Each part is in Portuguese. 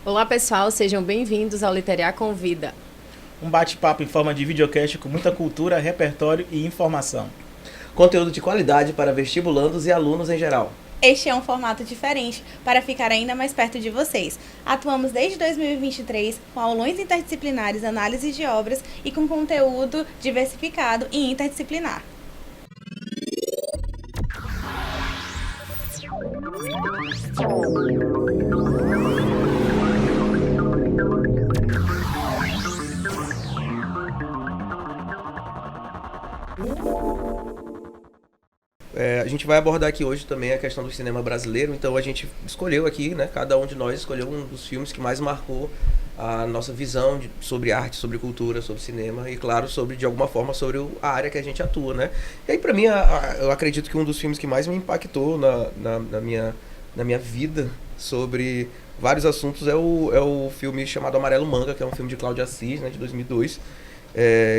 Olá pessoal, sejam bem-vindos ao Literar Convida. Um bate-papo em forma de videocast com muita cultura, repertório e informação. Conteúdo de qualidade para vestibulandos e alunos em geral. Este é um formato diferente para ficar ainda mais perto de vocês. Atuamos desde 2023 com aulões interdisciplinares, análise de obras e com conteúdo diversificado e interdisciplinar. A gente vai abordar aqui hoje também a questão do cinema brasileiro, então a gente escolheu aqui, né, cada um de nós escolheu um dos filmes que mais marcou a nossa visão sobre arte, sobre cultura, sobre cinema e, claro, de alguma forma, sobre a área que a gente atua, né? E aí, pra mim, eu acredito que um dos filmes que mais me impactou na minha vida sobre vários assuntos é o filme chamado Amarelo Manga, que é um filme de Cláudio Assis, né, de 2002.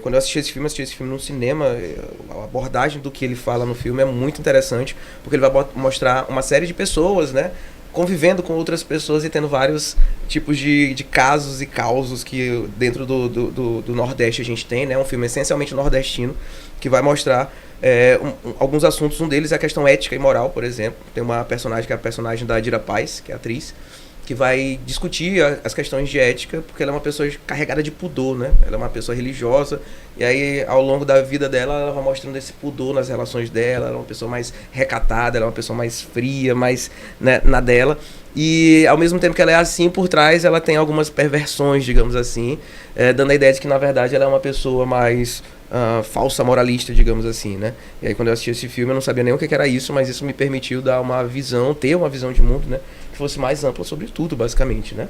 Quando eu assisti esse filme no cinema, a abordagem do que ele fala no filme é muito interessante, porque ele vai mostrar uma série de pessoas, né, convivendo com outras pessoas e tendo vários tipos de casos e causos que dentro do Nordeste a gente tem, né, um filme essencialmente nordestino, que vai mostrar alguns assuntos. Um deles é a questão ética e moral, por exemplo. Tem uma personagem que é a personagem da Dira Paz, que é a atriz, que vai discutir as questões de ética, porque ela é uma pessoa carregada de pudor, né? Ela é uma pessoa religiosa, e aí, ao longo da vida dela, ela vai mostrando esse pudor nas relações dela. Ela é uma pessoa mais recatada, ela é uma pessoa mais fria, mais, né, na dela. E, ao mesmo tempo que ela é assim, por trás, ela tem algumas perversões, digamos assim, dando a ideia de que, na verdade, ela é uma pessoa mais falsa moralista, digamos assim, né? E aí, quando eu assisti esse filme, eu não sabia nem o que era isso, mas isso me permitiu dar ter uma visão de mundo, né, que fosse mais ampla sobre tudo, basicamente, né?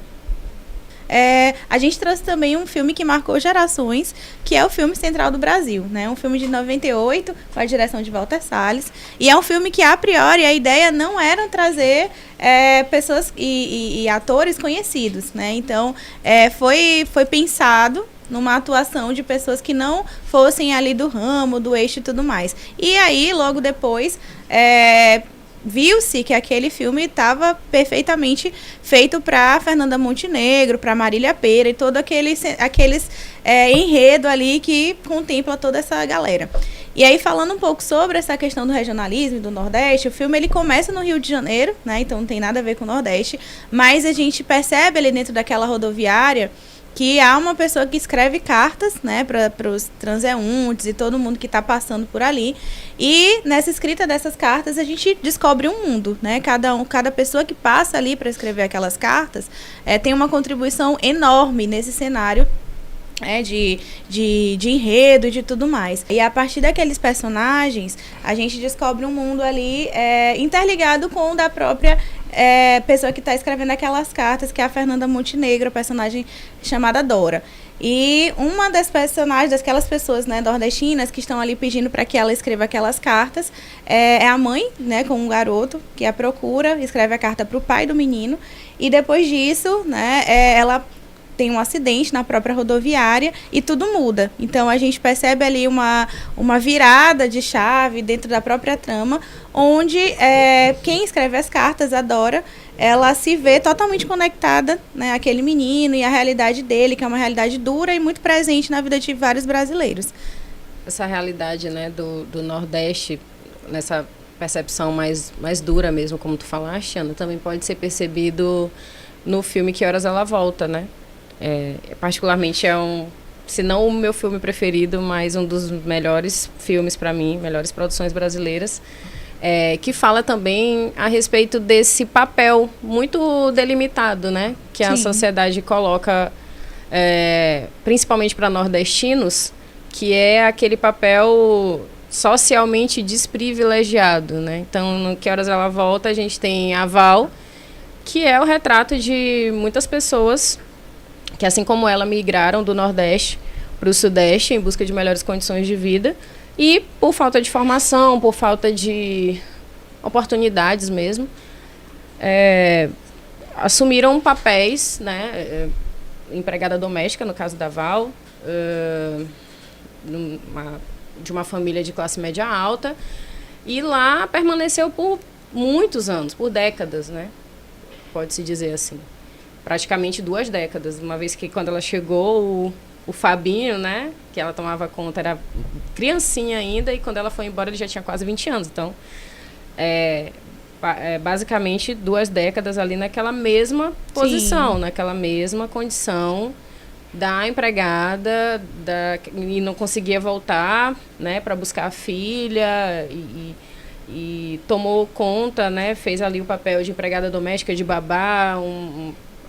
A gente trouxe também um filme que marcou gerações, que é o filme Central do Brasil, né? Um filme de 98, com a direção de Walter Salles. E é um filme que, a priori, a ideia não era trazer pessoas e atores conhecidos, né? Então, foi pensado numa atuação de pessoas que não fossem ali do ramo, do eixo e tudo mais. E aí, logo depois, viu-se que aquele filme estava perfeitamente feito para Fernanda Montenegro, para Marília Pêra e todo aqueles enredo ali que contempla toda essa galera. E aí, falando um pouco sobre essa questão do regionalismo e do Nordeste, o filme ele começa no Rio de Janeiro, né? Então não tem nada a ver com o Nordeste, mas a gente percebe ali dentro daquela rodoviária que há uma pessoa que escreve cartas, né, para os transeuntes e todo mundo que está passando por ali. E nessa escrita dessas cartas a gente descobre um mundo, né? Cada pessoa que passa ali para escrever aquelas cartas tem uma contribuição enorme nesse cenário de enredo e de tudo mais. E a partir daqueles personagens, a gente descobre um mundo ali interligado com o da própria pessoa que está escrevendo aquelas cartas, que é a Fernanda Montenegro, personagem chamada Dora. E uma das personagens, daquelas pessoas, né, nordestinas, que estão ali pedindo para que ela escreva aquelas cartas, é a mãe, né, com um garoto que a procura, escreve a carta para o pai do menino, e depois disso, né, ela tem um acidente na própria rodoviária e tudo muda. Então, a gente percebe ali uma virada de chave dentro da própria trama, onde quem escreve as cartas, a Dora, ela se vê totalmente conectada, né, àquele menino e à realidade dele, que é uma realidade dura e muito presente na vida de vários brasileiros. Essa realidade, né, do Nordeste, nessa percepção mais dura mesmo, como tu falaste, Ana, também pode ser percebido no filme Que Horas Ela Volta, né? Particularmente se não o meu filme preferido, mas um dos melhores filmes para mim, melhores produções brasileiras, que fala também a respeito desse papel muito delimitado, né, que Sim. a sociedade coloca, principalmente para nordestinos, que é aquele papel socialmente desprivilegiado, né? Então, no Que Horas Ela Volta, a gente tem a Val, que é o retrato de muitas pessoas que, assim como ela, migraram do Nordeste para o Sudeste em busca de melhores condições de vida e, por falta de formação, por falta de oportunidades mesmo, assumiram papéis, né, empregada doméstica, no caso da Val, de uma família de classe média alta, e lá permaneceu por muitos anos, por décadas, né, pode-se dizer assim. praticamente 2 décadas, uma vez que quando ela chegou, o Fabinho, né, que ela tomava conta, era criancinha ainda, e quando ela foi embora ele já tinha quase 20 anos. Então, basicamente 2 décadas ali naquela mesma posição, Sim. naquela mesma condição da empregada, e não conseguia voltar, né, para buscar a filha, e tomou conta, né, fez ali o papel de empregada doméstica, de babá,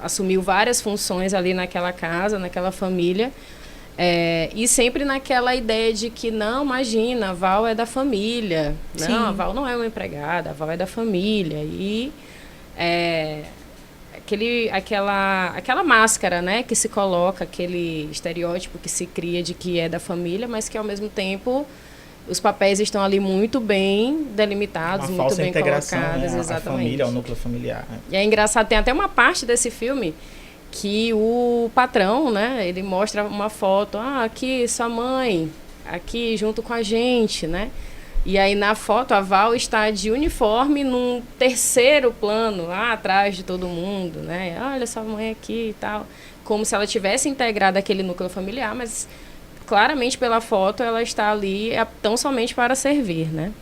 assumiu várias funções ali naquela casa, naquela família, e sempre naquela ideia de que, não, imagina, a Val é da família, Sim. não, a Val não é uma empregada, a Val é da família, e aquela máscara, né, que se coloca, aquele estereótipo que se cria de que é da família, mas que ao mesmo tempo os papéis estão ali muito bem delimitados, muito bem colocados, né, exatamente. A família, o núcleo familiar. Né? E é engraçado, tem até uma parte desse filme que o patrão, né, ele mostra uma foto, aqui sua mãe, aqui junto com a gente, né? E aí na foto a Val está de uniforme num terceiro plano, lá atrás de todo mundo, né? Olha sua mãe aqui e tal. Como se ela tivesse integrado aquele núcleo familiar, mas claramente pela foto ela está ali tão somente para servir, né?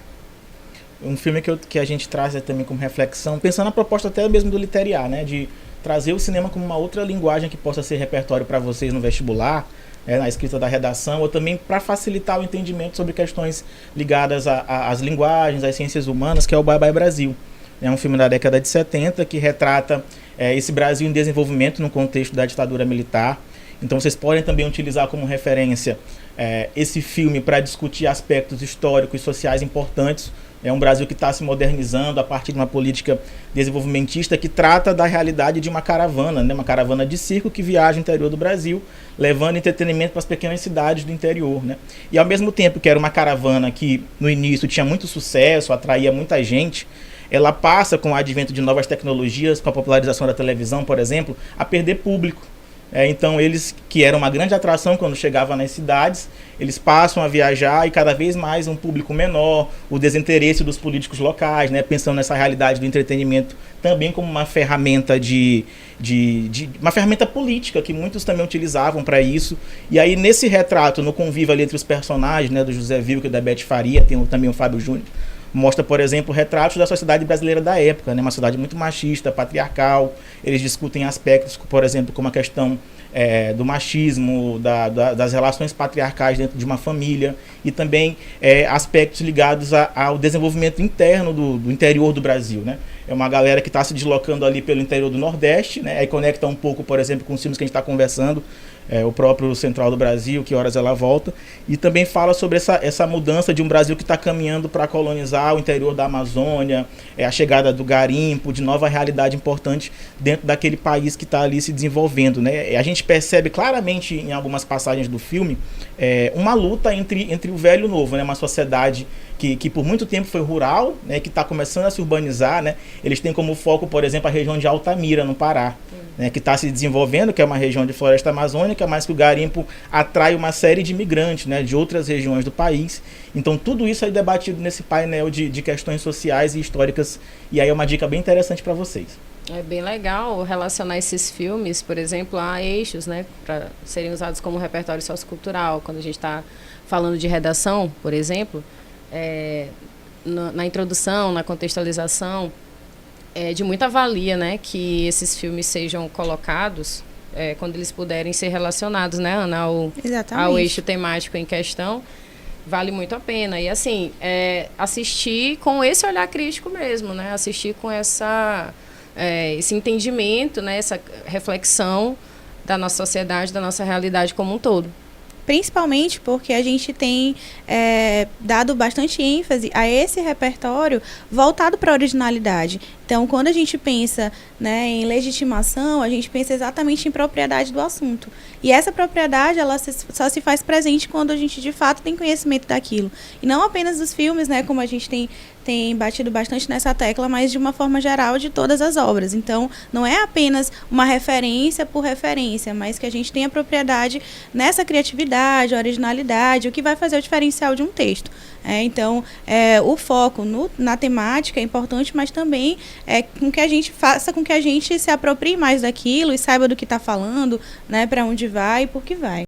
Um filme que a gente traz também como reflexão, pensando na proposta até mesmo do Literiar, né? De trazer o cinema como uma outra linguagem que possa ser repertório para vocês no vestibular, na escrita da redação, ou também para facilitar o entendimento sobre questões ligadas às linguagens, às ciências humanas, que é o Bye Bye Brasil. É um filme da década de 70 que retrata esse Brasil em desenvolvimento no contexto da ditadura militar. Então vocês podem também utilizar como referência esse filme para discutir aspectos históricos e sociais importantes. É um Brasil que está se modernizando a partir de uma política desenvolvimentista que trata da realidade de uma caravana, né? Uma caravana de circo que viaja no interior do Brasil, levando entretenimento para as pequenas cidades do interior, né? E ao mesmo tempo que era uma caravana que no início tinha muito sucesso, atraía muita gente, ela passa, com o advento de novas tecnologias, com a popularização da televisão, por exemplo, a perder público. Então eles, que eram uma grande atração quando chegavam nas cidades, eles passam a viajar e cada vez mais um público menor, o desinteresse dos políticos locais, né, pensando nessa realidade do entretenimento também como uma ferramenta uma ferramenta política que muitos também utilizavam para isso. E aí nesse retrato, no convívio ali entre os personagens, né, do José Wilker e da Beth Faria, tem também o Fábio Júnior, mostra, por exemplo, retratos da sociedade brasileira da época, né? Uma sociedade muito machista, patriarcal. Eles discutem aspectos, por exemplo, como a questão do machismo, das relações patriarcais dentro de uma família, e também aspectos ligados ao desenvolvimento interno do interior do Brasil, né? É uma galera que está se deslocando ali pelo interior do Nordeste, né? Aí conecta um pouco, por exemplo, com os filmes que a gente está conversando, o próprio Central do Brasil, Que Horas Ela Volta, e também fala sobre essa mudança de um Brasil que está caminhando para colonizar o interior da Amazônia, a chegada do garimpo, de nova realidade importante dentro daquele país que está ali se desenvolvendo, né? A gente percebe claramente em algumas passagens do filme uma luta entre o velho e o novo, né? Uma sociedade que por muito tempo foi rural, né? Que está começando a se urbanizar, né? Eles têm como foco, por exemplo, a região de Altamira, no Pará, né? Que está se desenvolvendo, que é uma região de floresta amazônica, mas que o garimpo atrai uma série de imigrantes, né? De outras regiões do país. Então tudo isso é debatido nesse painel de questões sociais e históricas, e aí é uma dica bem interessante para vocês. É bem legal relacionar esses filmes, por exemplo, a eixos, né, para serem usados como repertório sociocultural. Quando a gente está falando de redação, por exemplo, na introdução, na contextualização, é de muita valia, né, que esses filmes sejam colocados quando eles puderem ser relacionados, né, Ana, ao eixo temático em questão. Vale muito a pena. E, assim, assistir com esse olhar crítico mesmo, né, assistir com esse entendimento, né, essa reflexão da nossa sociedade, da nossa realidade como um todo. Principalmente porque a gente tem dado bastante ênfase a esse repertório voltado para a originalidade. Então, quando a gente pensa, né, em legitimação, a gente pensa exatamente em propriedade do assunto. E essa propriedade, ela só se faz presente quando a gente, de fato, tem conhecimento daquilo. E não apenas dos filmes, né, como a gente tem batido bastante nessa tecla, mas de uma forma geral de todas as obras. Então, não é apenas uma referência por referência, mas que a gente tenha propriedade nessa criatividade, originalidade, o que vai fazer o diferencial de um texto. Então, o foco na temática é importante, mas também com que a gente faça com que a gente se aproprie mais daquilo e saiba do que está falando, né, para onde vai e por que vai.